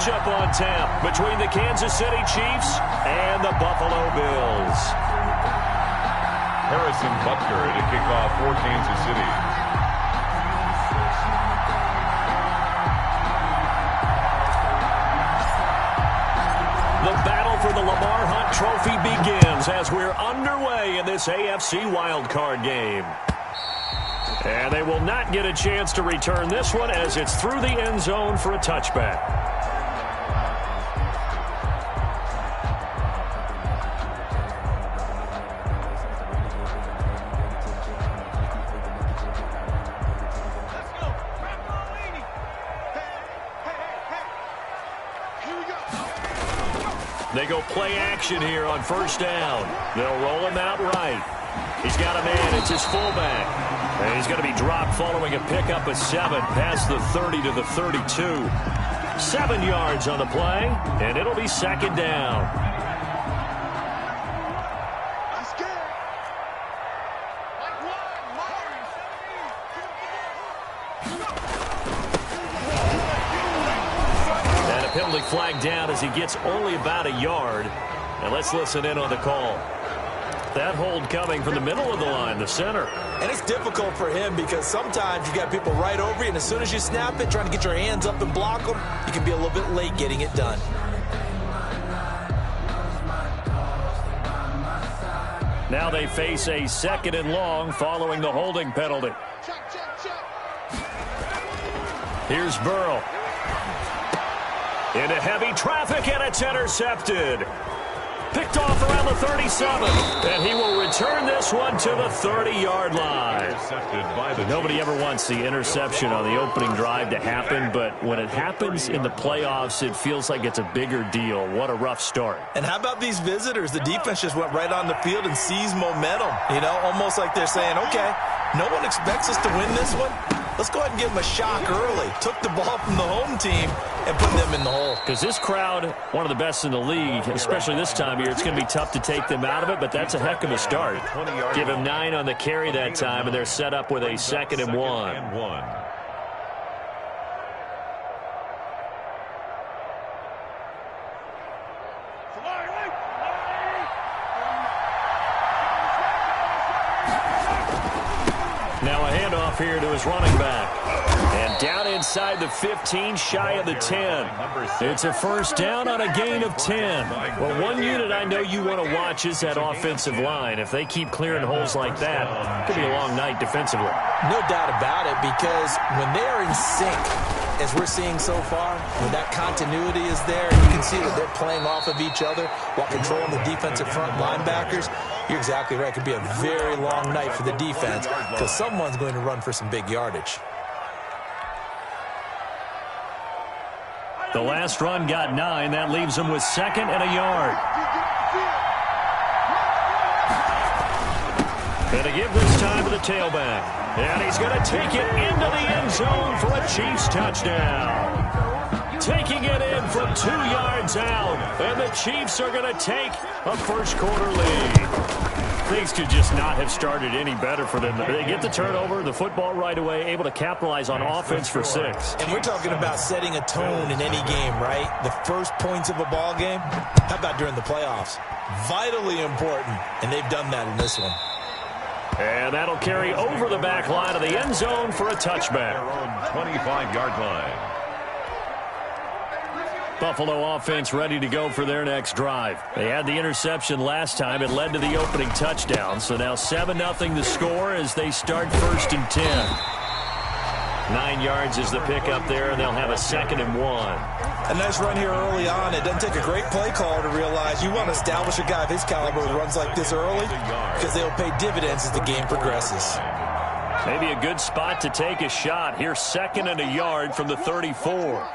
matchup on tap between the Kansas City Chiefs and the Buffalo Bills. Harrison Butker to kick off for Kansas City. The battle for the Lamar Hunt Trophy begins as we're underway in this AFC wildcard game. And they will not get a chance to return this one as it's through the end zone for a touchback. They go play action here on first down. They'll roll him out right. He's got a man. It's his fullback. And he's going to be dropped following a pickup of 7 past the 30 to the 32. 7 yards on the play, and it'll be second down. And a penalty flag down as he gets only about a yard. And let's listen in on the call. That hold coming from the middle of the line, the center. And it's difficult for him because sometimes you got people right over you, and as soon as you snap it, trying to get your hands up and block them, you can be a little bit late getting it done. Now they face a 2nd and long following the holding penalty. Here's Burrow. Into heavy traffic, and it's intercepted. Picked off around the 37, and he will return this one to the 30-yard line. Nobody ever wants the interception on the opening drive to happen, but when it happens in the playoffs, it feels like it's a bigger deal. What a rough start. And how about these visitors? The defense just went right on the field and seized momentum. You know, almost like they're saying, okay, no one expects us to win this one. Let's go ahead and give them a shock early. Took the ball from the home team and put them in the hole. Because this crowd, one of the best in the league, especially this time of year, it's going to be tough to take them out of it, but that's a heck of a start. Give him 9 on the carry that time, and they're set up with a 2nd and 1. Now a handoff here to his running back. And down inside the 15, shy of the 10. It's a first down on a gain of 10. Well, one unit I know you want to watch is that offensive line. If they keep clearing holes like that, it could be a long night defensively. No doubt about it, because when they're in sync, as we're seeing so far, when that continuity is there, you can see that they're playing off of each other while controlling the defensive front linebackers. You're exactly right. It could be a very long night for the defense because someone's going to run for some big yardage. The last run got 9. That leaves him with 2nd and a yard. And to give this time to the tailback. And he's going to take it into the end zone for a Chiefs touchdown. Taking it in from 2 yards out. And the Chiefs are going to take a first-quarter lead. Things could just not have started any better for them. They get the turnover, the football right away, able to capitalize on offense for 6. And we're talking about setting a tone in any game, right? The first points of a ball game. How about during the playoffs? Vitally important, and they've done that in this one. And that'll carry over the back line of the end zone for a touchback. 25-yard line. Buffalo offense ready to go for their next drive. They had the interception last time. It led to the opening touchdown. So now 7-0 the score as they start 1st and 10. 9 yards is the pickup there, and they'll have a 2nd and 1. A nice run here early on. It doesn't take a great play caller to realize you want to establish a guy of his caliber who runs like this early because they'll pay dividends as the game progresses. Maybe a good spot to take a shot. Here's 2nd and a yard from the 34.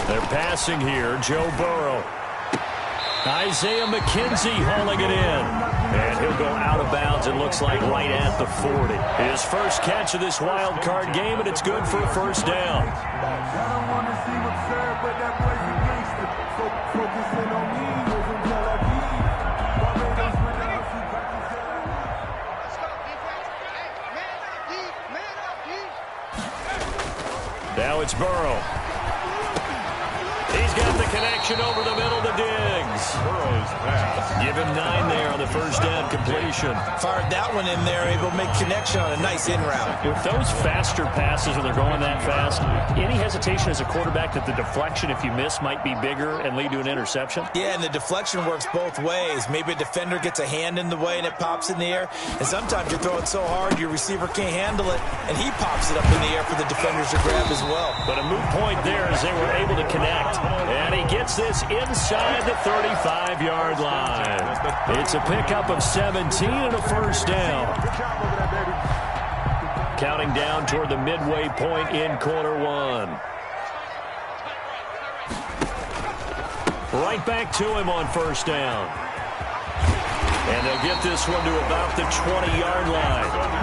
They're passing here. Joe Burrow. Isaiah McKenzie hauling it in. And he'll go out of bounds, it looks like, right at the 40. His first catch of this wild card game, and it's good for a first down. Now it's Burrow. He's got the connection over the middle to Diggs. Burrow's pass. Give him 9 there on the first down completion. Fired that one in there, able to make connection on a nice in route. With those faster passes when they're going that fast, any hesitation as a quarterback that the deflection, if you miss, might be bigger and lead to an interception? Yeah, and the deflection works both ways. Maybe a defender gets a hand in the way and it pops in the air. And sometimes you throw it so hard your receiver can't handle it, and he pops it up in the air for the defenders to grab as well. But a moot point there as they were able to connect. And he gets this inside the 35-yard line. It's a pickup of 17 and a first down. Counting down toward the midway point in quarter one. Right back to him on first down. And they'll get this one to about the 20-yard line.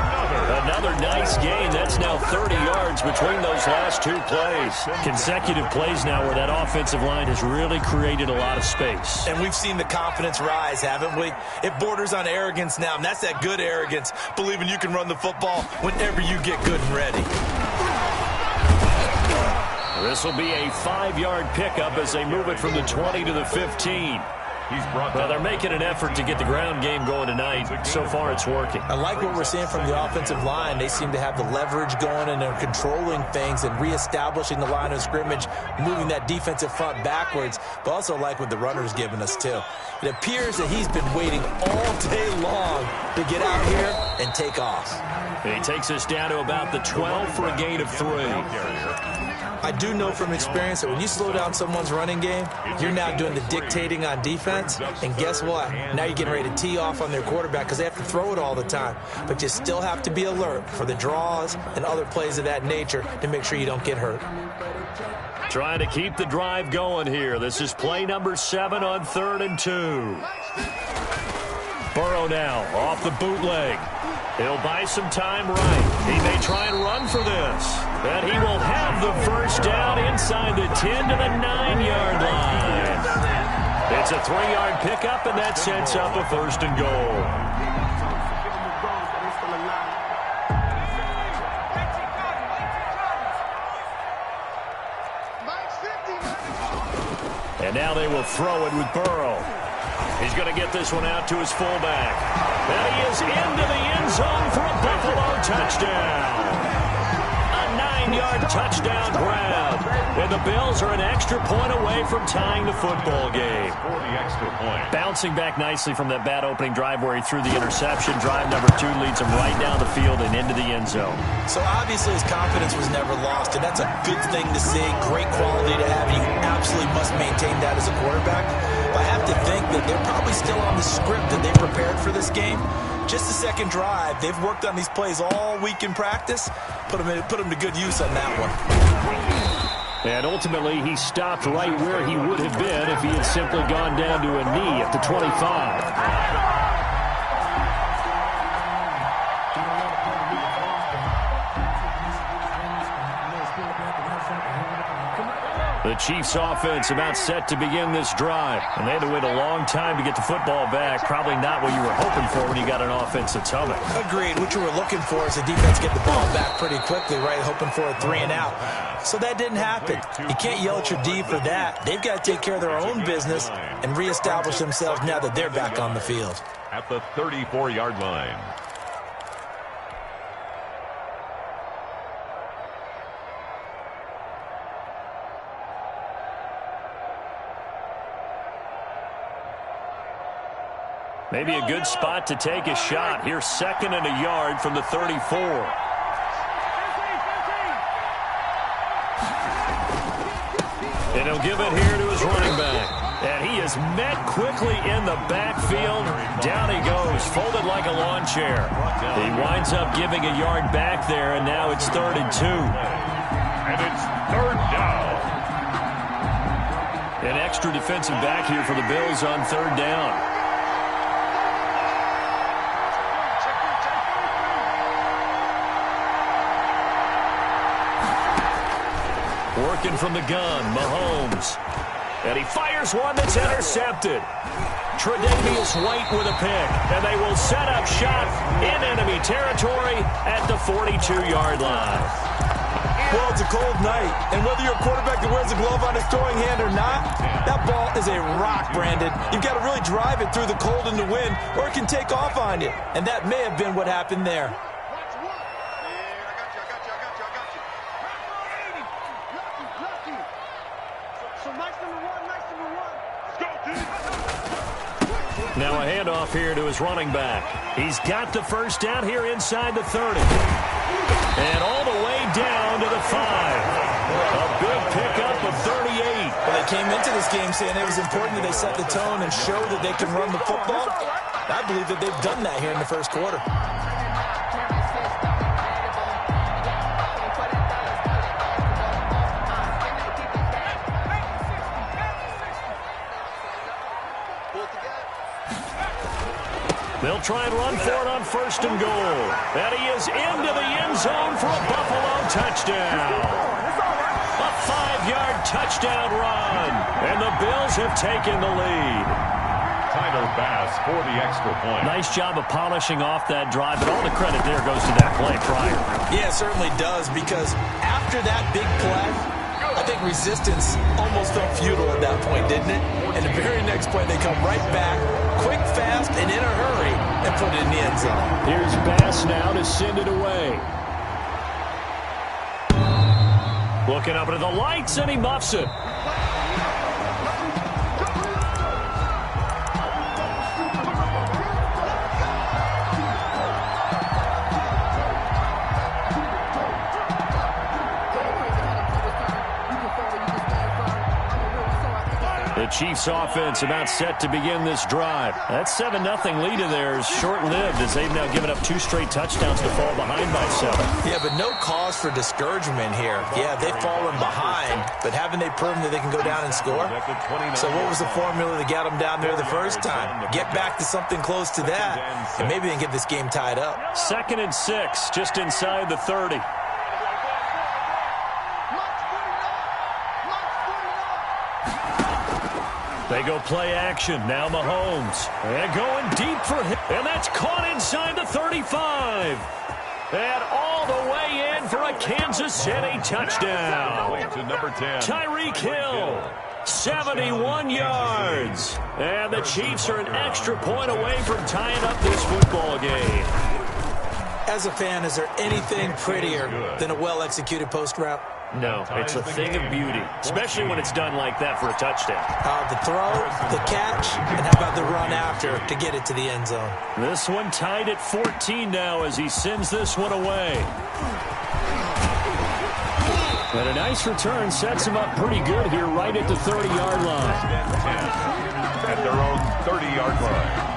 Another nice gain. That's now 30 yards between those last 2 plays. Consecutive plays now where that offensive line has really created a lot of space. And we've seen the confidence rise, haven't we? It borders on arrogance now, and that's that good arrogance, believing you can run the football whenever you get good and ready. This will be a 5-yard pickup as they move it from the 20 to the 15. Well, they're making an effort to get the ground game going tonight. So far, it's working. I like what we're seeing from the offensive line. They seem to have the leverage going, and they're controlling things and reestablishing the line of scrimmage, moving that defensive front backwards, but also like what the runner's giving us, too. It appears that he's been waiting all day long to get out here and take off. And he takes us down to about the 12 for a gain of 3. I do know from experience that when you slow down someone's running game, you're now doing the dictating on defense. And guess what? Now you're getting ready to tee off on their quarterback because they have to throw it all the time. But you still have to be alert for the draws and other plays of that nature to make sure you don't get hurt. Trying to keep the drive going here. This is play number 7 on 3rd and 2. Burrow now off the bootleg. He'll buy some time right. He may try and run for this. And he will have the first down inside the 10 to the 9-yard line. It's a 3-yard pickup, and that sets up a 1st and goal. And now they will throw it with Burrow. He's going to get this one out to his fullback. And he is into the end zone for a Buffalo touchdown. A 9-yard touchdown grab. And the Bills are an extra point away from tying the football game. For the extra point. Bouncing back nicely from that bad opening drive where he threw the interception. Drive number 2 leads him right down the field and into the end zone. So obviously his confidence was never lost, and that's a good thing to see. Great quality to have, and you absolutely must maintain that as a quarterback. But I have to think that they're probably still on the script that they prepared for this game. Just the second drive. They've worked on these plays all week in practice. Put them to good use on that one. And ultimately, he stopped right where he would have been if he had simply gone down to a knee at the 25. The Chiefs offense about set to begin this drive. And they had to wait a long time to get the football back. Probably not what you were hoping for when you got an offense that's humming. Agreed. What you were looking for is the defense get the ball back pretty quickly, right? Hoping for a 3 and out. So that didn't happen. You can't yell at your D for that. They've got to take care of their own business and reestablish themselves now that they're back on the field. At the 34-yard line. Maybe a good spot to take a shot. Here's 2nd and a yard from the 34. And he'll give it here to his running back. And he is met quickly in the backfield. Down he goes, folded like a lawn chair. He winds up giving a yard back there, and now it's 3rd and 2. And it's 3rd down. An extra defensive back here for the Bills on 3rd down. Working from the gun, Mahomes. And he fires one that's intercepted. Tre'Davious White with a pick. And they will set up shop in enemy territory at the 42-yard line. Well, it's a cold night, and whether you're a quarterback that wears a glove on his throwing hand or not, that ball is a rock, Brandon. You've got to really drive it through the cold and the wind, or it can take off on you. And that may have been what happened there. Now a handoff here to his running back. He's got the first down here inside the 30. And all the way down to the 5. A good pickup of 38. Well, they came into this game saying it was important that they set the tone and show that they can run the football. I believe that they've done that here in the first quarter. They'll try and run for it on 1st and goal. And he is into the end zone for a Buffalo touchdown. A 5-yard touchdown run. And the Bills have taken the lead. Tyler Bass for the extra point. Nice job of polishing off that drive, but all the credit there goes to that play prior. Yeah, it certainly does, because after that big play, I think resistance almost felt futile at that point, didn't it? And the very next play, they come right back, quick, fast, and in a hurry, and put it in the end zone. Here's Bass now to send it away. Looking up into the lights, and he muffs it. The Chiefs offense about set to begin this drive. That 7-0 lead of theirs short-lived as they've now given up 2 straight touchdowns to fall behind by 7. Yeah, but no cause for discouragement here. Yeah, they've fallen behind, but haven't they proven that they can go down and score? So what was the formula that got them down there the first time? Get back to something close to that, and maybe they can get this game tied up. 2nd and 6, just inside the 30. They go play action. Now Mahomes. And going deep for him. And that's caught inside the 35. And all the way in for a Kansas City touchdown. To number 10. Tyreek Hill. 71 yards. And the Chiefs are an extra point away from tying up this football game. As a fan, is there anything prettier than a well-executed post route? No, it's a thing of beauty, especially when it's done like that for a touchdown. The throw, the catch, and how about the run after to get it to the end zone? This one tied at 14 now as he sends this one away. And a nice return sets him up pretty good here right at the 30-yard line. At their own 30-yard line.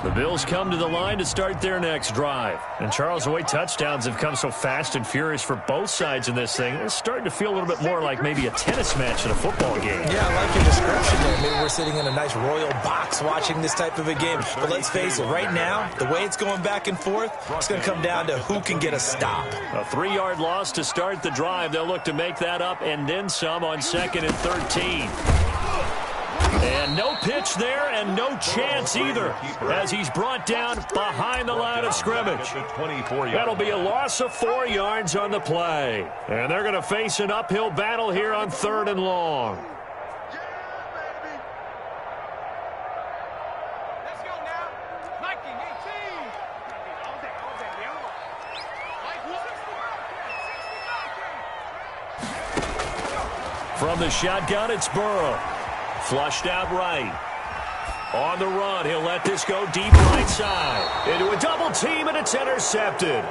The Bills come to the line to start their next drive. And Charles, the way touchdowns have come so fast and furious for both sides in this thing, it's starting to feel a little bit more like maybe a tennis match in a football game. Yeah, I like your description there. Maybe we're sitting in a nice royal box watching this type of a game. But let's face it, right now, the way it's going back and forth, it's going to come down to who can get a stop. A 3-yard loss to start the drive. They'll look to make that up and then some on 2nd and 13. And no pitch there and no chance either as he's brought down behind the line of scrimmage. That'll be a loss of 4 yards on the play. And they're going to face an uphill battle here on 3rd and long. From the shotgun, it's Burrow. Flushed out right. On the run, he'll let this go deep right side. Into a double team, and it's intercepted.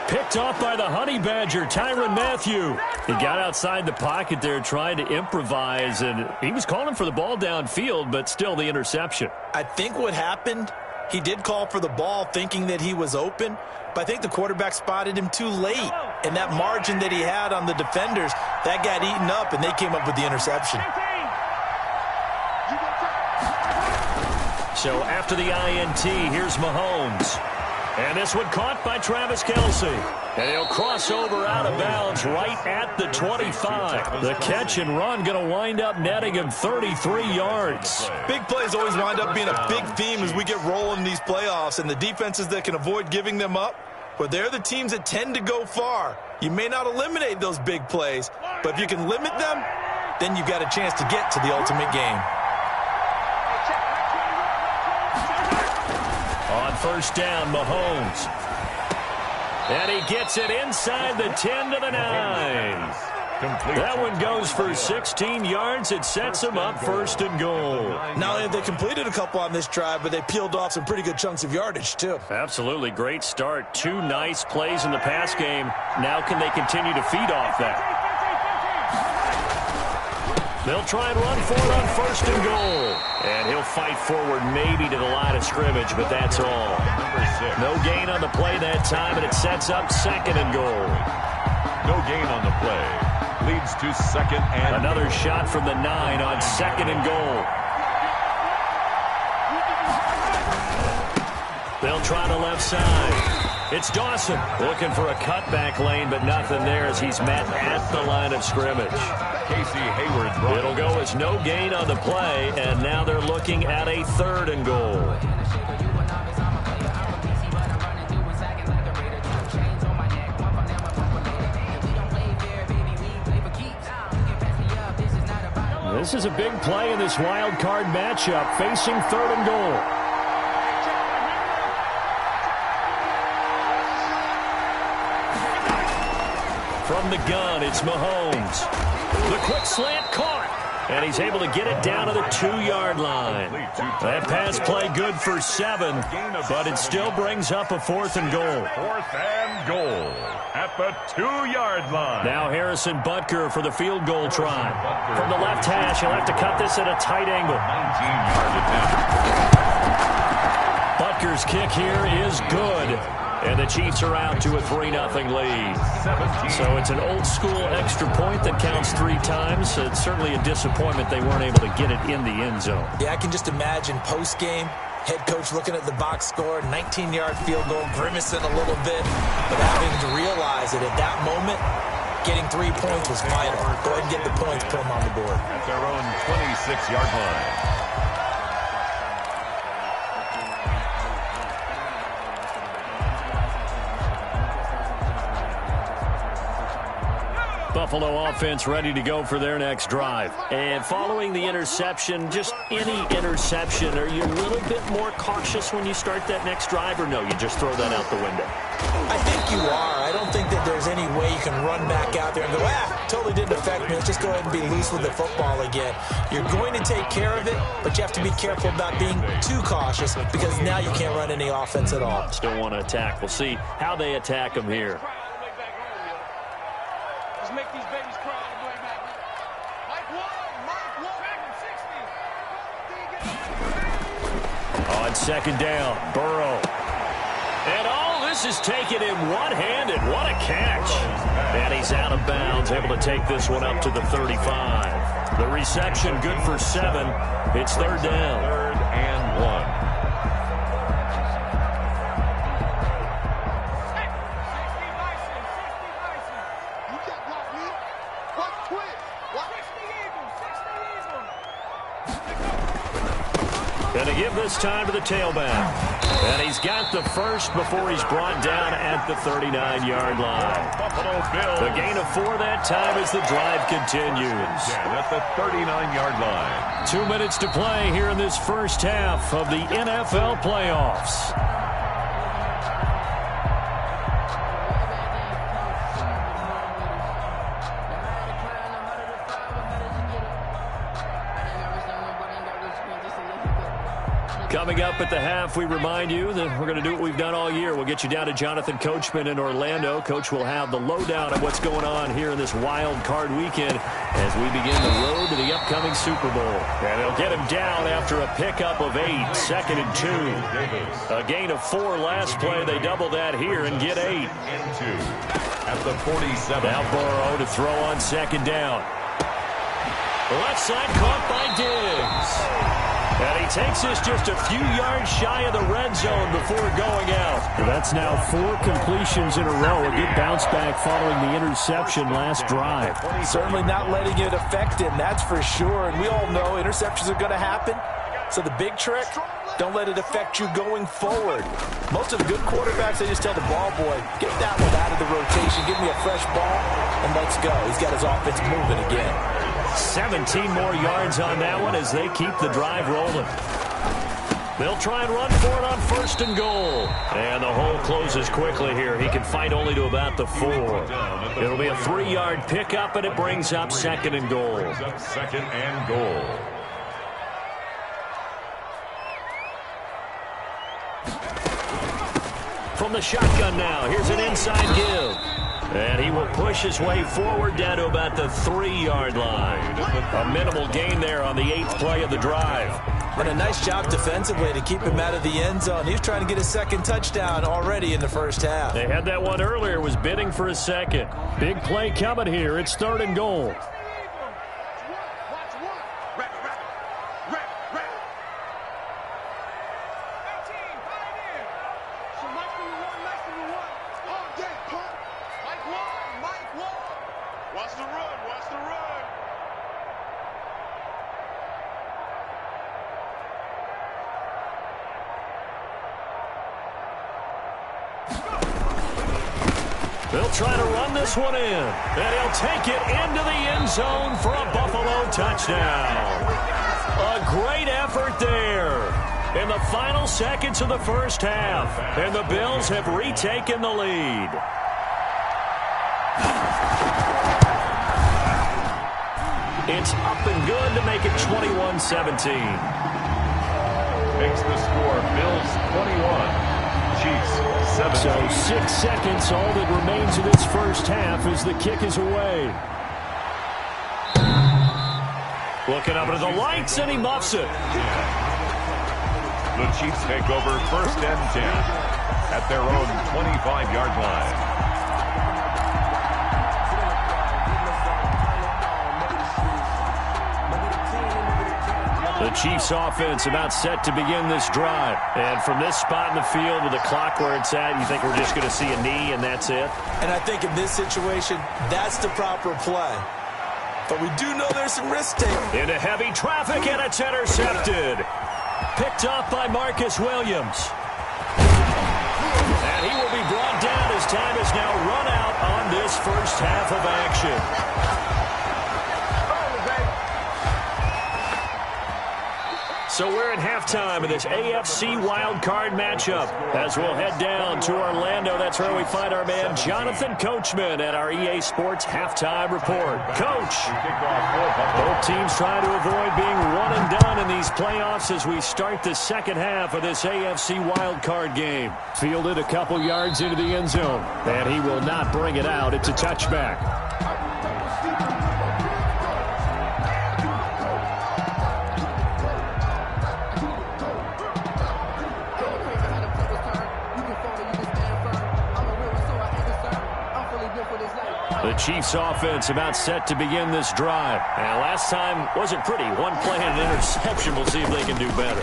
Picked off by the Honey Badger, Tyrann Mathieu. He got outside the pocket there trying to improvise, and he was calling for the ball downfield, but still the interception. I think what happened, he did call for the ball thinking that he was open, but I think the quarterback spotted him too late. And that margin that he had on the defenders, that got eaten up, and they came up with the interception. So after the INT, here's Mahomes. And this one caught by Travis Kelce. And he'll cross over out of bounds right at the 25. The catch and run going to wind up netting him 33 yards. Big plays always wind up being a big theme as we get rolling in these playoffs. And the defenses that can avoid giving them up, but they're the teams that tend to go far. You may not eliminate those big plays, but if you can limit them, then you've got a chance to get to the ultimate game. On first down, Mahomes. And he gets it inside the 10 to the 9. That one goes for 16 yards. It sets him up first and goal. Not only have they completed a couple on this drive, but they peeled off some pretty good chunks of yardage, too. Absolutely. Great start. 2 nice plays in the pass game. Now can they continue to feed off that? They'll try and run for it on first and goal. And he'll fight forward maybe to the line of scrimmage, but that's all. No gain on the play that time, and it sets up second and goal. No gain on the play. Leads to second and another shot from the 9 on second and goal. They'll try the left side. It's Dawson looking for a cutback lane, but nothing there as he's met at the line of scrimmage. Casey Hayward. It'll go as no gain on the play, and now they're looking at a third and goal. This is a big play in this wild card matchup, facing third and goal. From the gun, it's Mahomes. The quick slant caught, and he's able to get it down to the 2-yard line. That pass play good for 7, but it still brings up a fourth and goal. Fourth and goal at the 2-yard line. Now Harrison Butker for the field goal try. From the left hash, he'll have to cut this at a tight angle. 19-yard attempt. Butker's kick here is good. And the Chiefs are out to a 3-0 lead. So it's an old-school extra point that counts 3 times. So it's certainly a disappointment they weren't able to get it in the end zone. Yeah, I can just imagine post-game, head coach looking at the box score, 19-yard field goal, grimacing a little bit, but having to realize that at that moment, getting 3 points was vital. Go ahead and get the points, put them on the board. At their own 26-yard line. Buffalo offense ready to go for their next drive. And following the interception, just any interception, are you a little bit more cautious when you start that next drive, or no, you just throw that out the window? I think you are. I don't think that there's any way you can run back out there and go, totally didn't affect me. Let's just go ahead and be loose with the football again. You're going to take care of it, but you have to be careful about being too cautious because now you can't run any offense at all. Still want to attack. We'll see how they attack them here. Make these babies cry on the way back. Mike 1. On second down, Burrow. And all this is taken in one-handed. What a catch. And he's out of bounds, able to take this one up to the 35. The reception good for 7. It's third down. Third and 1. Going to give this time to the tailback. And he's got the first before he's brought down at the 39-yard line. Buffalo Bills. The gain of 4 that time as the drive continues. And at the 39-yard line. 2 minutes to play here in this first half of the NFL playoffs. Coming up at the half, we remind you that we're going to do what we've done all year. We'll get you down to Jonathan Coachman in Orlando. Coach will have the lowdown of what's going on here in this wild card weekend as we begin the road to the upcoming Super Bowl. And they'll get him down after a pickup of 8, second and 2. A gain of 4 last play. They double that here and get 8. And 2 at the 47. Now Burrow to throw on second down. Left side caught by Diggs. And he takes us just a few yards shy of the red zone before going out. That's now 4 completions in a row. A good bounce back following the interception last drive. Certainly not letting it affect him, that's for sure. And we all know interceptions are going to happen. So the big trick, don't let it affect you going forward. Most of the good quarterbacks, they just tell the ball boy, get that one out of the rotation, give me a fresh ball, and let's go. He's got his offense moving again. 17 more yards on that one as they keep the drive rolling. They'll try and run for it on 1st and goal. And the hole closes quickly here. He can fight only to about the 4. It'll be a 3-yard pickup, and it brings up 2nd and goal. 2nd and goal. From the shotgun now, here's an inside give. And he will push his way forward down to about the 3-yard line. A minimal gain there on the 8th play of the drive. And a nice job defensively to keep him out of the end zone. He was trying to get his 2nd touchdown already in the first half. They had that one earlier, was bidding for a 2nd. Big play coming here. It's 3rd and goal. They'll try to run this one in, and he'll take it into the end zone for a Buffalo touchdown. A great effort there in the final seconds of the first half, and the Bills have retaken the lead. It's up and good to make it 21-17. Makes the score Bills 21. Chiefs 7. So 6 seconds, all that remains of this first half as the kick is away. Looking up at the lights, and he muffs it. The Chiefs take over 1st and 10 at their own 25-yard line. The Chiefs offense about set to begin this drive. And from this spot in the field with the clock where it's at, you think we're just going to see a knee and that's it? And I think in this situation, that's the proper play. But we do know there's some risk taken. Into heavy traffic, and it's intercepted. Picked off by Marcus Williams. And he will be brought down as time is now run out on this first half of action. So we're at halftime of this AFC wildcard matchup. As we'll head down to Orlando, that's where we find our man Jonathan Coachman at our EA Sports Halftime Report. Coach, both teams trying to avoid being one and done in these playoffs as we start the second half of this AFC wildcard game. Fielded a couple yards into the end zone, and he will not bring it out. It's a touchback. The Chiefs offense about set to begin this drive. And last time wasn't pretty. One play and an interception. We'll see if they can do better.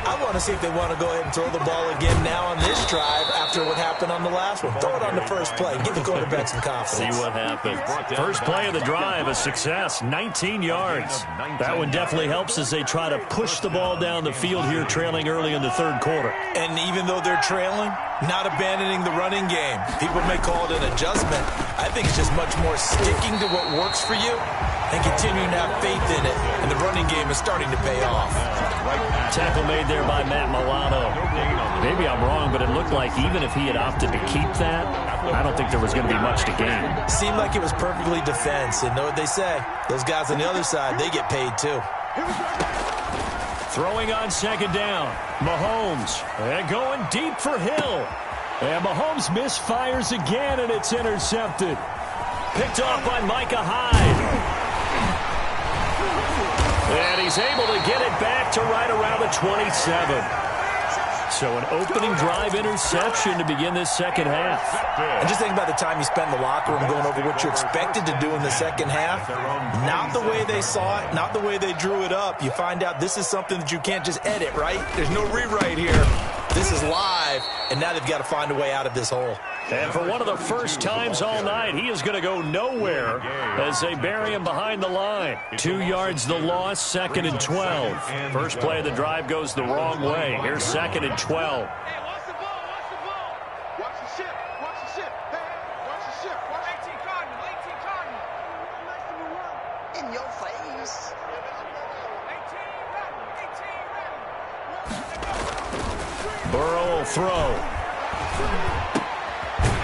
I want to see if they want to go ahead and throw the ball again now on this drive after what happened on the last one. Throw it on the first play. Give the quarterback some confidence. See what happens. First play of the drive, a success. 19 yards. That one definitely helps as they try to push the ball down the field here, trailing early in the third quarter. And even though they're trailing, not abandoning the running game. People may call it an adjustment. I think it's just much more sticking to what works for you and continuing to have faith in it. And the running game is starting to pay off. Tackle made there by Matt Milano. Maybe I'm wrong, but it looked like even if he had opted to keep that, I don't think there was going to be much to gain. Seemed like it was perfectly defense. And know what they say? Those guys on the other side, they get paid too. Throwing on second down. Mahomes. And going deep for Hill. And Mahomes misfires again, and it's intercepted. Picked off by Micah Hyde. And he's able to get it back to right around the 27. So an opening drive interception to begin this second half. And just think about the time you spend in the locker room going over what you expected to do in the second half. Not the way they saw it, not the way they drew it up. You find out this is something that you can't just edit, right? There's no rewrite here. This is live, and now they've got to find a way out of this hole. And for one of the first times all night, he is going to go nowhere as they bury him behind the line. 2 yards the loss, 2nd and 12. First play of the drive goes the wrong way. Here's 2nd and 12. Hey, watch the ball, watch the ball. Watch the ship, watch the ship. Hey, watch the ship. Watch 18 Cardinal, 18 Cardinal. In your face. 18 ready, 18 ready. Burrow will throw.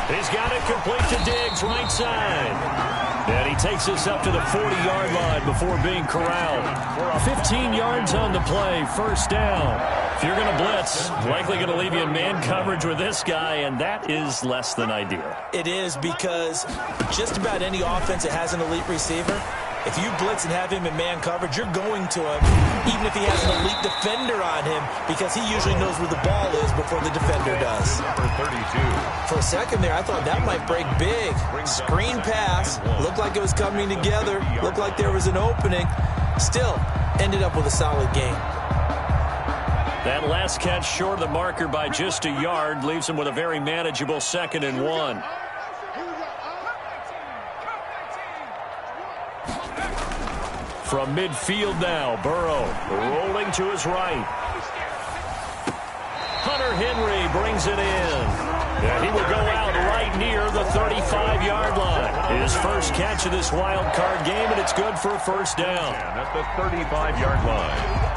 He's got it complete to Diggs, right side. And he takes this up to the 40-yard line before being corralled. 15 yards on the play, first down. If you're going to blitz, likely going to leave you in man coverage with this guy, and that is less than ideal. It is, because just about any offense that has an elite receiver, if you blitz and have him in man coverage, you're going to him, even if he has an elite defender on him, because he usually knows where the ball is before the defender does. Number 32. For a second there, I thought that might break big. Screen pass. Looked like it was coming together. Looked like there was an opening. Still, ended up with a solid game. That last catch short of the marker by just a yard leaves him with a very manageable 2nd and 1. From midfield now, Burrow rolling to his right. Hunter Henry brings it in. And he will go out right near the 35-yard line. His first catch of this wild card game, and it's good for a first down. And at the 35-yard line.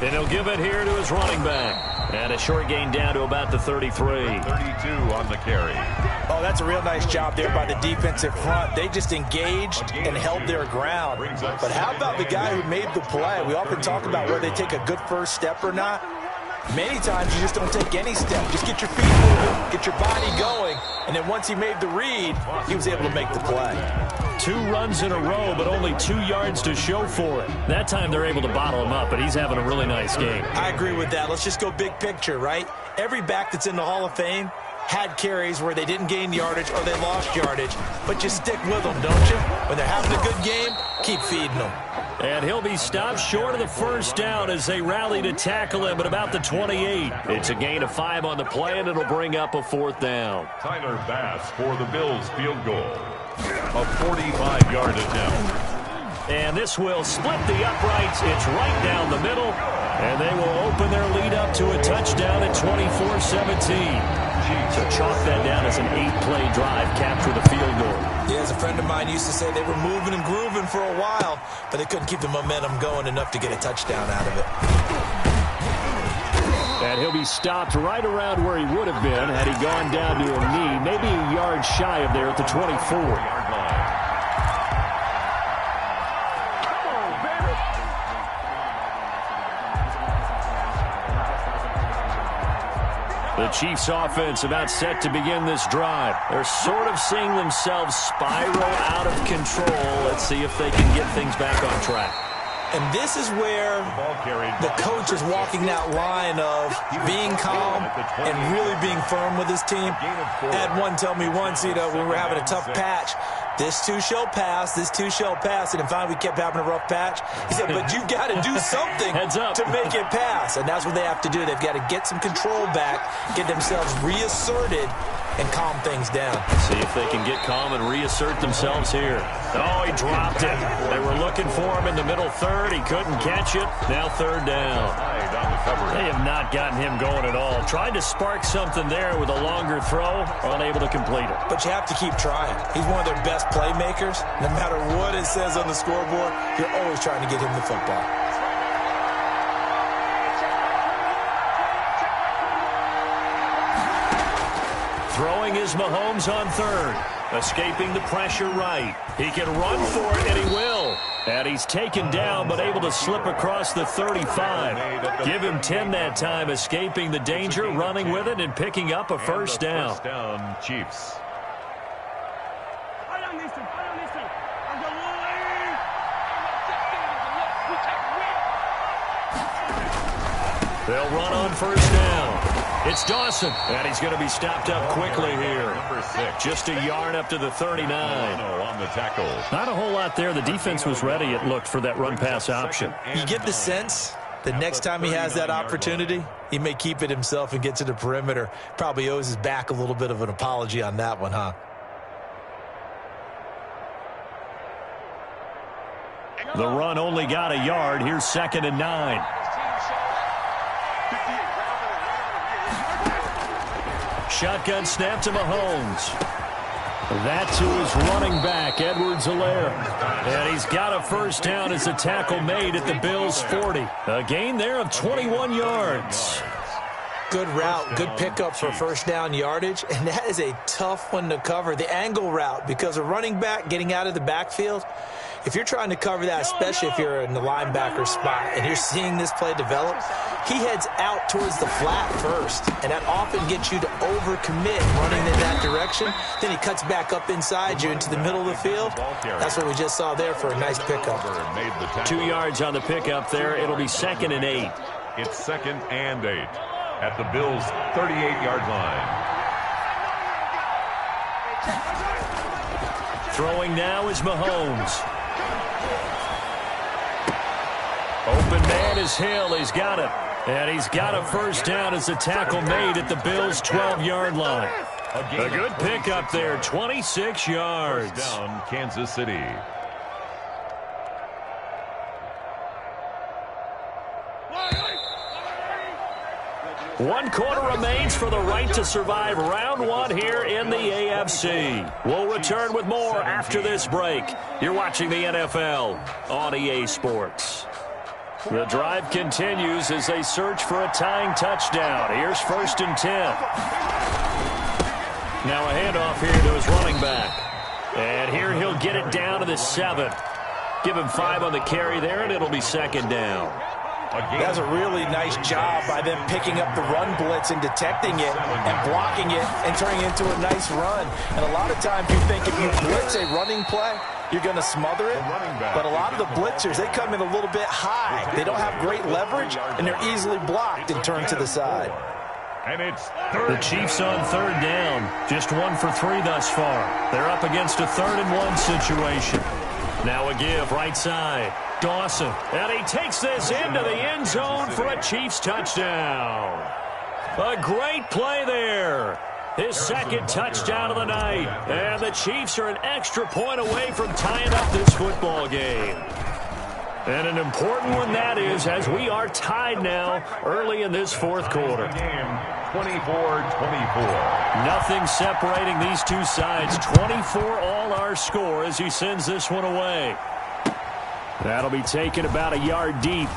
And he'll give it here to his running back. And a short gain down to about the 33. 32 on the carry. Oh, that's a real nice job there by the defensive front. They just engaged and held their ground. But how about the guy who made the play? We often talk about whether they take a good first step or not. Many times you just don't take any step. Just get your feet moving, get your body going, and then once he made the read, he was able to make the play. 2 runs in a row, but only 2 yards to show for it. That time they're able to bottle him up, but he's having a really nice game. I agree with that. Let's just go big picture, right? Every back that's in the Hall of Fame had carries where they didn't gain yardage or they lost yardage, but you stick with them, don't you? When they're having a good game, keep feeding them. And he'll be stopped short of the first down as they rally to tackle him at about the 28. It's a gain of 5 on the play, and it'll bring up a 4th down. Tyler Bass for the Bills field goal. A 45-yard attempt. And this will split the uprights. It's right down the middle, and they will open their lead up to a touchdown at 24-17. So chalk that down as an 8-play drive, capture the field goal. Yeah, as a friend of mine used to say, they were moving and grooving for a while, but they couldn't keep the momentum going enough to get a touchdown out of it. And he'll be stopped right around where he would have been had he gone down to a knee, maybe a yard shy of there at the 24. The Chiefs offense about set to begin this drive. They're sort of seeing themselves spiral out of control. Let's see if they can get things back on track. And this is where the coach is walking that line of being calm and really being firm with his team. I had one tell me once, when we were having a tough patch, this too shall pass, this too shall pass. And finally we kept having a rough patch. He said, but you've got to do something to make it pass. And that's what they have to do. They've got to get some control back, get themselves reasserted, and calm things down. See if they can get calm and reassert themselves here. Oh, he dropped it. They were looking for him in the middle third. He couldn't catch it. Now 3rd down. They have not gotten him going at all. Tried to spark something there with a longer throw, unable to complete it. But you have to keep trying. He's one of their best playmakers. No matter what it says on the scoreboard, you're always trying to get him the football. Throwing is Mahomes on 3rd. Escaping the pressure right. He can run for it, and he will. And he's taken down, but able to slip across the 35. Give him 10 that time, escaping the danger, running with it, and picking up a first down. First down, Chiefs. They'll run on first down. It's Dawson, and he's going to be stopped up quickly here. Number 6. Just a yard up to the 39. On the tackle. Not a whole lot there. The defense was ready, it looked, for that run-pass option. You get the sense the next time he has that opportunity, he may keep it himself and get to the perimeter. Probably owes his back a little bit of an apology on that one, huh? The run only got a yard. Here's 2nd and 9. Shotgun snap to Mahomes. That to his running back, Edwards-Helaire. And he's got a first down as a tackle made at the Bills' 40. A gain there of 21 yards. Good route, good pickup for first down yardage, and that is a tough one to cover. The angle route, because a running back getting out of the backfield, if you're trying to cover that, especially if you're in the linebacker spot and you're seeing this play develop, he heads out towards the flat first, and that often gets you to overcommit running in that direction. Then he cuts back up inside you into the middle of the field. That's what we just saw there for a nice pickup. 2 yards on the pickup there. It'll be 2nd and 8. It's 2nd and 8 at the Bills' 38-yard line. Throwing now is Mahomes. Open man is Hill. He's got it. And he's got a first down as a tackle made at the Bills' 12-yard line. A good pickup there, 26 yards. First down, Kansas City. One quarter remains for the right to survive round 1 here in the AFC. We'll return with more after this break. You're watching the NFL on EA Sports. The drive continues as they search for a tying touchdown. Here's 1st and 10. Now a handoff here to his running back. And here he'll get it down to the 7. Give him 5 on the carry there, and it'll be 2nd down. That's a really nice job by them picking up the run blitz and detecting it and blocking it and turning it into a nice run. And a lot of times you think if you blitz a running play, you're going to smother it. But a lot of the blitzers, they come in a little bit high. They don't have great leverage, and they're easily blocked and turned to the side. And it's The Chiefs on 3rd down. Just 1 for 3 thus far. They're up against a 3rd and 1 situation. Now a give right side. Dawson. And he takes this into the end zone for a Chiefs touchdown. A great play there. His 2nd touchdown of the night. And the Chiefs are an extra point away from tying up this football game. And an important one that is, as we are tied now early in this 4th quarter. 24-24. Nothing separating these two sides. 24 all our score as he sends this one away. That'll be taken about a yard deep.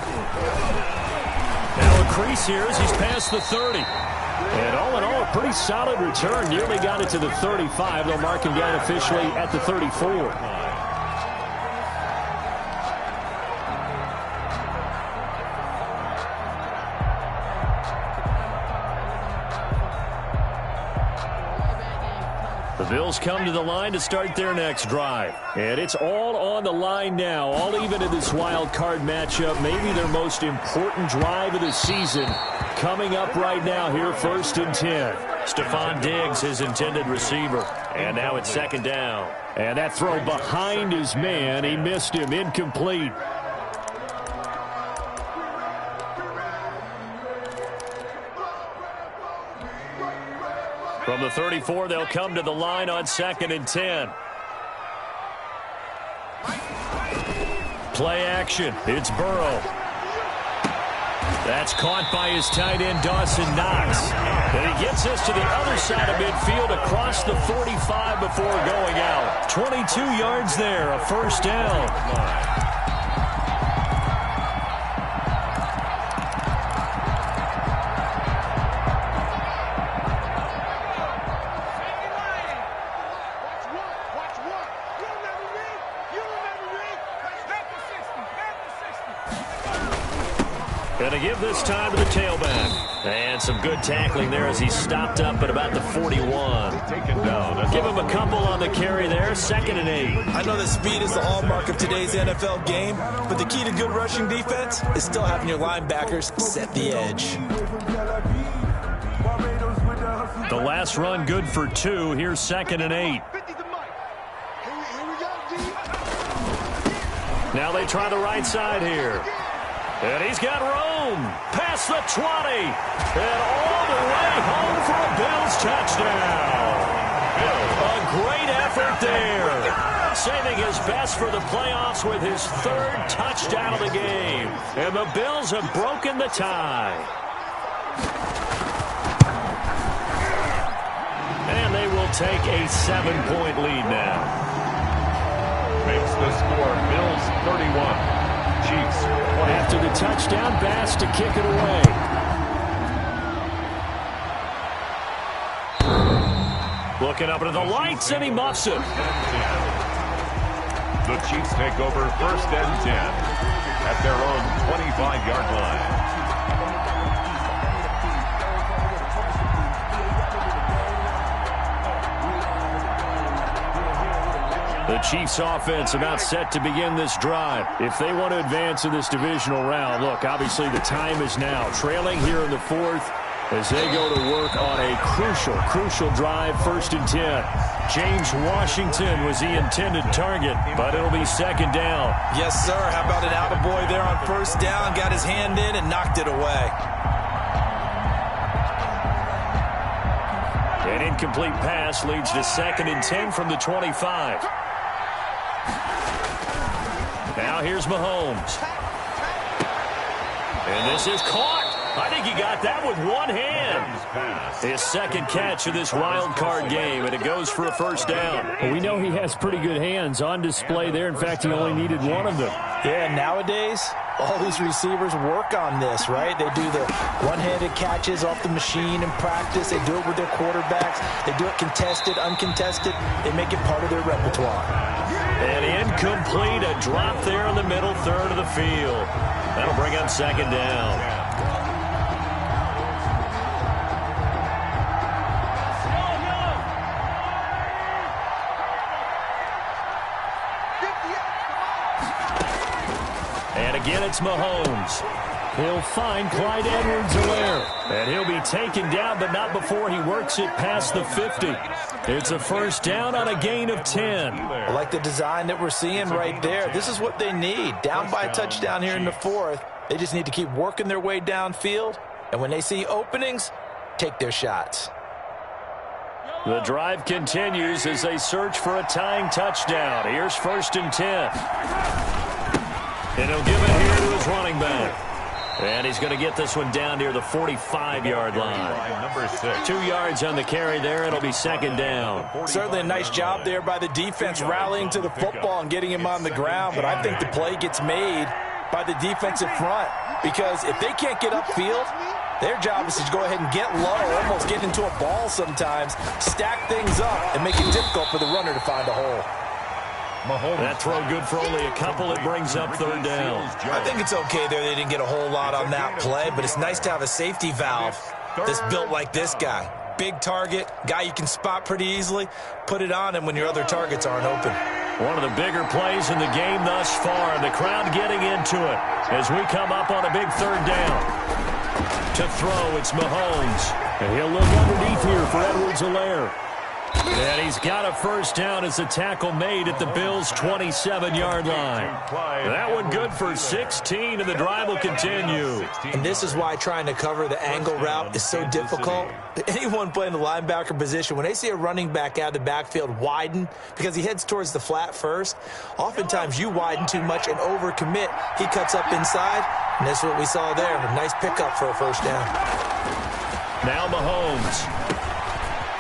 Now a crease here as he's past the 30. And all in all, a pretty solid return. Nearly got it to the 35. They'll mark him down officially at the 34. The Bills come to the line to start their next drive. And it's all on the line now, all even in this wild card matchup. Maybe their most important drive of the season coming up right now here, 1st and 10. Stephon Diggs, his intended receiver. And now it's 2nd down. And that throw behind his man, he missed him, incomplete. From the 34, they'll come to the line on 2nd and 10. Play action. It's Burrow. That's caught by his tight end, Dawson Knox. And he gets this to the other side of midfield across the 45 before going out. 22 yards there, a first down. Going to give this time to the tailback. And some good tackling there as he stopped up at about the 41. Taken down. Give him a couple on the carry there. 2nd and 8. I know that speed is the hallmark of today's NFL game, but the key to good rushing defense is still having your linebackers set the edge. The last run good for 2. Here's 2nd and 8. Now they try the right side here. And he's got room. Past the 20. And all the way home for a Bills touchdown. A great effort there. Saving his best for the playoffs with his 3rd touchdown of the game. And the Bills have broken the tie. And they will take a 7-point lead now. Makes the score Bills 31. Chiefs 20. After the touchdown, Bass to kick it away. Looking up into the lights, and he muffs it. The Chiefs take over 1st and 10 at their own 25-yard line. The Chiefs offense about set to begin this drive. If they want to advance in this divisional round, look, obviously the time is now. Trailing here in the 4th as they go to work on a crucial drive, 1st and 10. James Washington was the intended target, but it'll be 2nd down. Yes, sir. How about an attaboy there on 1st down? Got his hand in and knocked it away. An incomplete pass leads to 2nd and 10 from the 25. Now here's Mahomes. And this is caught. I think he got that with one hand. His 2nd catch of this wild card game, and it goes for a 1st down. Well, we know he has pretty good hands on display there. In fact, he only needed one of them. Yeah, nowadays, all these receivers work on this, right? They do the one-handed catches off the machine in practice. They do it with their quarterbacks. They do it contested, uncontested. They make it part of their repertoire. And incomplete, a drop there in the middle 3rd of the field. That'll bring up 2nd down. And again, it's Mahomes. He'll find Clyde Edwards-Helaire. And he'll be taken down, but not before he works it past the 50. It's a 1st down on a gain of 10. I like the design that we're seeing right there. This is what they need. Down by a touchdown here in the 4th. They just need to keep working their way downfield. And when they see openings, take their shots. The drive continues as they search for a tying touchdown. Here's 1st and 10. And he'll give it here to his running back. And he's going to get this one down near the 45-yard line. Number 6. 2 yards on the carry there. It'll be 2nd down. Certainly a nice job there by the defense rallying to the football and getting him on the ground. But I think the play gets made by the defensive front. Because if they can't get upfield, their job is to go ahead and get low, almost get into a ball sometimes, stack things up, and make it difficult for the runner to find a hole. Mahomes. That throw good for only a couple. It brings up 3rd down. I think it's okay there. They didn't get a whole lot on that play, but it's nice to have a safety valve that's built like this guy. Big target, guy you can spot pretty easily. Put it on him when your other targets aren't open. One of the bigger plays in the game thus far, and the crowd getting into it as we come up on a big 3rd down. To throw, it's Mahomes. And he'll look underneath here for Edwards-Helaire. And he's got a 1st down as the tackle made at the Bills' 27-yard line. That one good for 16, and the drive will continue. And this is why trying to cover the angle route is so difficult. Anyone playing the linebacker position, when they see a running back out of the backfield widen, because he heads towards the flat first, oftentimes you widen too much and overcommit. He cuts up inside, and that's what we saw there. A nice pickup for a 1st down. Now Mahomes.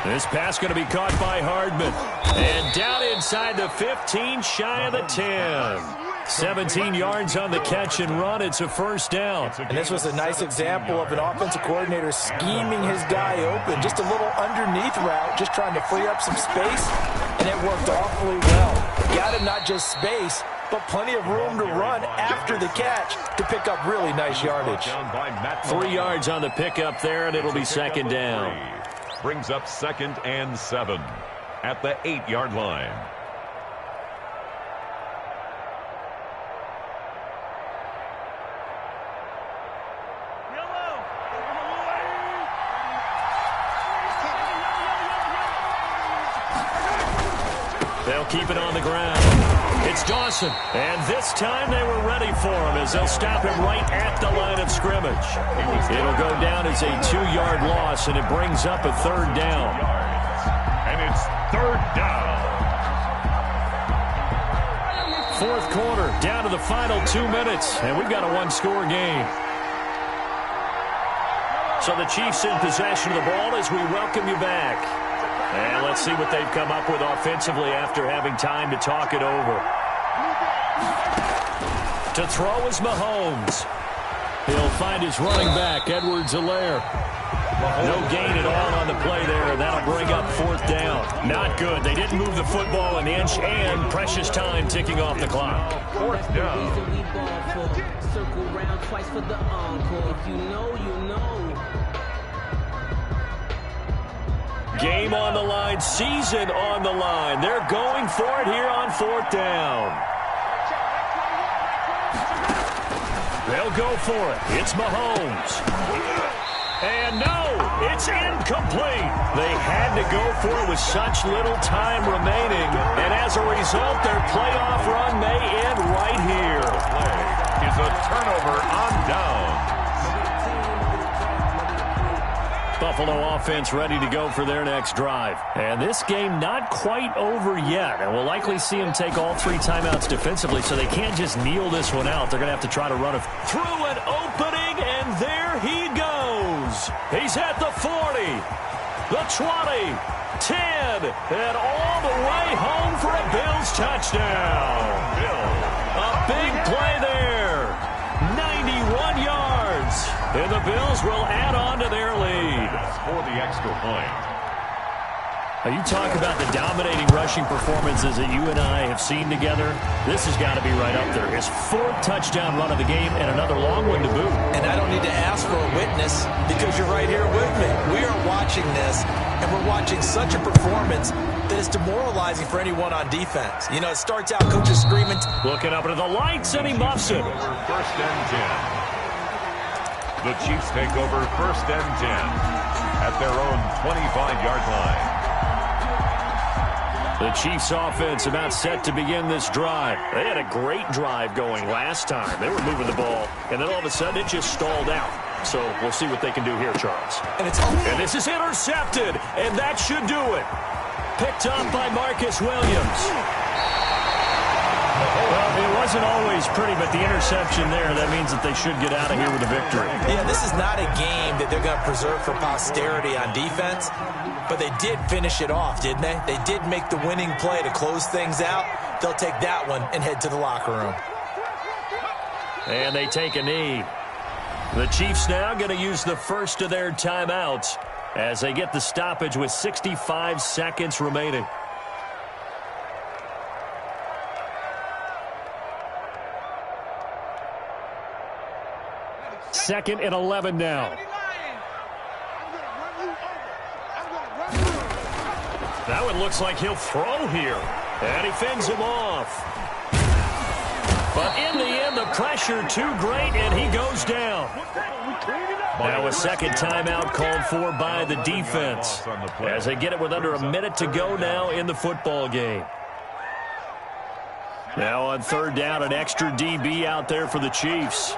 This pass going to be caught by Hardman. And down inside the 15, shy of the 10. 17 yards on the catch and run. It's a 1st down. And this was a nice example of an offensive coordinator scheming his guy open. Just a little underneath route, just trying to free up some space. And it worked awfully well. Got him not just space, but plenty of room to run after the catch to pick up really nice yardage. 3 yards on the pickup there, and it'll be second down. Brings up 2nd and 7 at the 8-yard line. They'll keep it on the ground. It's Dawson. And this time they were ready for him as they'll stop him right at the line of scrimmage. It'll go down as a 2-yard loss, and it brings up a 3rd down. And it's 3rd down. 4th quarter, down to the final 2 minutes, and we've got a 1-score game. So the Chiefs in possession of the ball as we welcome you back. And let's see what they've come up with offensively after having time to talk it over. To throw is Mahomes. He'll find his running back, Edwards-Helaire. No gain at all on the play there, and that'll bring up 4th down. Not good. They didn't move the football an inch, and precious time ticking off the clock. 4th down. Circle round twice for the encore. If you know, you know. Game on the line, season on the line. They're going for it here on 4th down. They'll go for it. It's Mahomes. And no, it's incomplete. They had to go for it with such little time remaining. And as a result, their playoff run may end right here. Play is a turnover on down. Buffalo offense ready to go for their next drive. And this game not quite over yet. And we'll likely see them take all 3 timeouts defensively, so they can't just kneel this one out. They're going to have to try to run it through an opening, and there he goes. He's at the 40, the 20, 10, and all the way home for a Bills touchdown. A big play there. 91 yards. And the Bills will add on to their lead. For the extra point. Now you talk about the dominating rushing performances that you and I have seen together. This has got to be right up there. His 4th touchdown run of the game and another long one to boot. And I don't need to ask for a witness because you're right here with me. We are watching this, and we're watching such a performance that is demoralizing for anyone on defense. You know, it starts out coaches screaming. Looking up into the lights, and he muffs it. 1st and 10. The Chiefs take over 1st and 10 at their own 25-yard line. The Chiefs offense about set to begin this drive. They had a great drive going last time. They were moving the ball, and then all of a sudden it just stalled out. So we'll see what they can do here, Charles. And this is intercepted, and that should do it. Picked up by Marcus Williams. Well, it wasn't always pretty, but the interception there, that means that they should get out of here with a victory. Yeah, this is not a game that they're going to preserve for posterity on defense, but they did finish it off, didn't they? They did make the winning play to close things out. They'll take that one and head to the locker room. And they take a knee. The Chiefs now going to use the first of their timeouts as they get the stoppage with 65 seconds remaining. Second and 11 now. That one looks like he'll throw here. And he fends him off. But in the end, the pressure too great, and he goes down. Now a second timeout called for by the defense as they get it with under a minute to go now in the football game. Now on 3rd down, an extra DB out there for the Chiefs.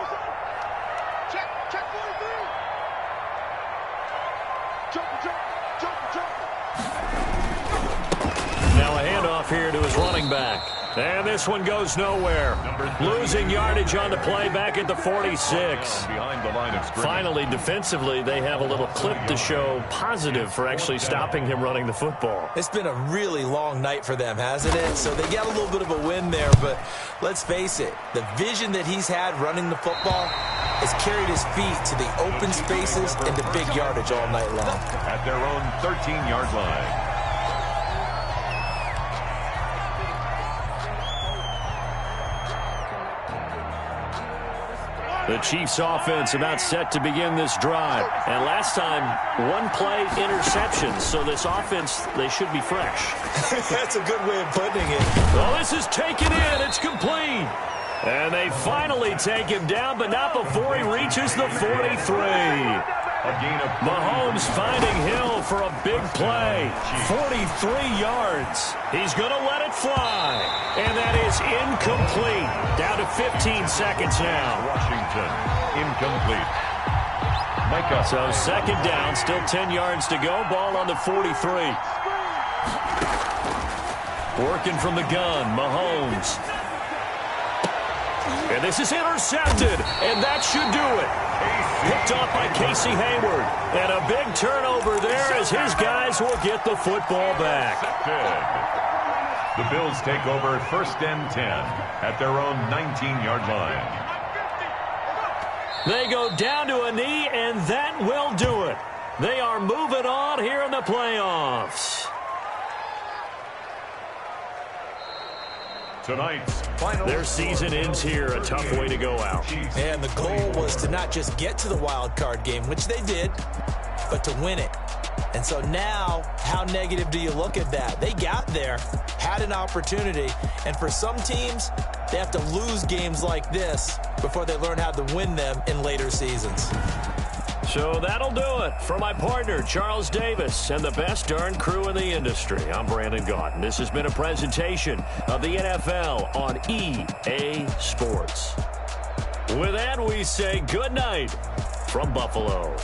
Now a handoff here to his running back. And this one goes nowhere. Losing yardage on the play back at the 46. Behind the line of scrimmage. Finally, defensively, they have a little clip to show positive for actually stopping him running the football. It's been a really long night for them, hasn't it? So they got a little bit of a win there, but let's face it, the vision that he's had running the football has carried his feet to the open spaces and the big yardage all night long. At their own 13-yard line. The Chiefs offense about set to begin this drive. And last time, one play interception. So this offense, they should be fresh. That's a good way of putting it. Well, this is taken in. It's complete. And they finally take him down, but not before he reaches the 43. Mahomes finding Hill for a big play. 43 yards. He's going to let it fly. And that is incomplete. Down to 15 seconds now. Washington, incomplete. So second down, still 10 yards to go. Ball on the 43. Working from the gun, Mahomes. And this is intercepted, and that should do it. Picked off by Casey Hayward. And a big turnover there as his guys will get the football back. The Bills take over first and 10 at their own 19-yard line. They go down to a knee, and that will do it. They are moving on here in the playoffs. Tonight's final. Their season ends here, a tough way to go out. And the goal was to not just get to the wild card game, which they did, but to win it. And so now, how negative do you look at that? They got there, had an opportunity, and for some teams, they have to lose games like this before they learn how to win them in later seasons. So that'll do it. For my partner, Charles Davis, and the best darn crew in the industry, I'm Brandon Gaudin. This has been a presentation of the NFL on EA Sports. With that, we say good night from Buffalo.